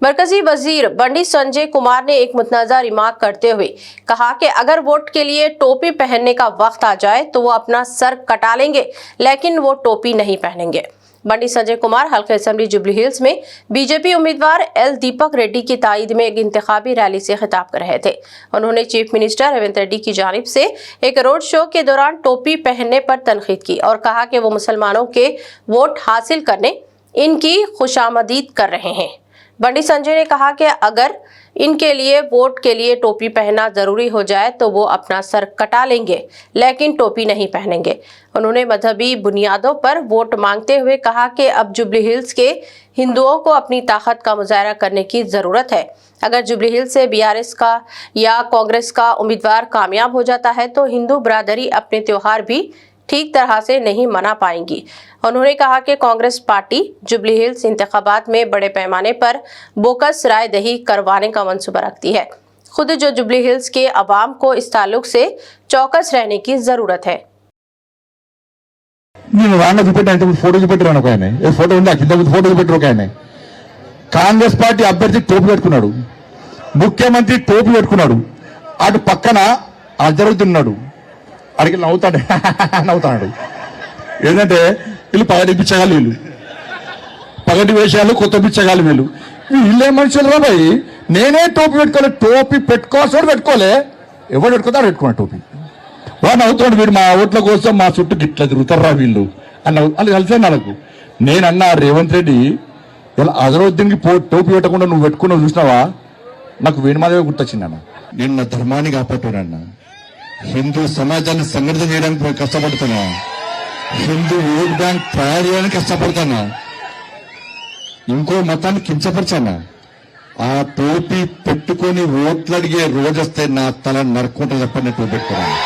मरकजी वजीर बंडी संजय कुमार ने एक मुतनाज़ा रिमार्क करते हुए कहा कि अगर वोट के लिए टोपी पहनने का वक्त आ जाए तो वो अपना सर कटा लेंगे, लेकिन वो टोपी नहीं पहनेंगे। बंडी संजय कुमार हल्का असेंबली जुबली हिल्स में बीजेपी उम्मीदवार एल दीपक रेड्डी की ताईद में एक इंतखाबी रैली से खिताब कर रहे थे। उन्होंने चीफ मिनिस्टर रेवंत रेड्डी की जानिब से एक रोड शो के दौरान टोपी पहनने पर तनकीद की और कहा कि वो मुसलमानों के वोट हासिल करने इनकी खुशामदीद कर रहे हैं। बंडी संजय ने कहा कि अगर इनके लिए वोट के लिए टोपी पहनना जरूरी हो जाए तो वो अपना सर कटा लेंगे, लेकिन टोपी नहीं पहनेंगे। उन्होंने मजहबी बुनियादों पर वोट मांगते हुए कहा कि अब जुबली हिल्स के हिंदुओं को अपनी ताकत का मुजाहरा करने की जरूरत है। अगर जुबली हिल्स से बीआरएस का या कांग्रेस का उम्मीदवार कामयाब हो जाता है तो हिंदू बरादरी अपने त्योहार भी ठीक तरह से नहीं मना पाएंगी। उन्होंने कहा कि कांग्रेस पार्टी जुबली हिल्स इंतखाबात में बड़े पैमाने पर बोकस राय दही करवाने का मंसूबा रखती है। खुद जो जुबली हिल्स के अवाम को इस ताल्लुक से चौकस रहने की जरूरत है। కాంగ్రెస్ పార్టీ అభ్యర్థి టోపీ పెట్టుకున్నాడు, ముఖ్యమంత్రి టోపీ పెట్టుకున్నాడు, అటు పక్కన అజరుద్దీన్ అడిగి నవ్వుతాడు. ఏంటంటే వీళ్ళు పగటి పిచ్చగాళ్ళు, వీళ్ళు పగటి వేషాలు, కొత్త పిచ్చగాళ్ళు వీళ్ళు. వీళ్ళే మనుషులు రా భయ్. నేనే టోపీ పెట్టుకోలే, టోపీ పెట్టుకోవాల్సి పెట్టుకోలే, ఎవరు పెట్టుకుంటారు పెట్టుకున్నా టోపీ. వాడు నవ్వుతాడు, వీడు మా ఓట్ల కోసం మా చుట్టూ గిట్లా తిరుగుతారా వీళ్ళు అని వాళ్ళు కలిసే నాకు. నేనన్నా రేవంత్ రెడ్డి ఇలా అజరుద్దీన్కి టోపీ పెట్టకుండా నువ్వు పెట్టుకున్నావు చూసినావా, నాకు వేణుమాధవే గుర్తొచ్చింది అన్న. నేను నా ధర్మాన్ని కాపాడుతున్నా, హిందూ సమాజాన్ని సంఘటితం చేయడానికి కష్టపడుతున్నా, హిందూ ఓట్ బ్యాంక్ తయారు చేయడానికి కష్టపడుతున్నా, ఇంకో మతాన్ని కించపరచానా. ఆ టోపీ పెట్టుకొని ఓట్లు అడిగే రోజు వస్తే నా తల నరుక్కుంటా చెప్పని టోపీ పెట్టుకున్నాను.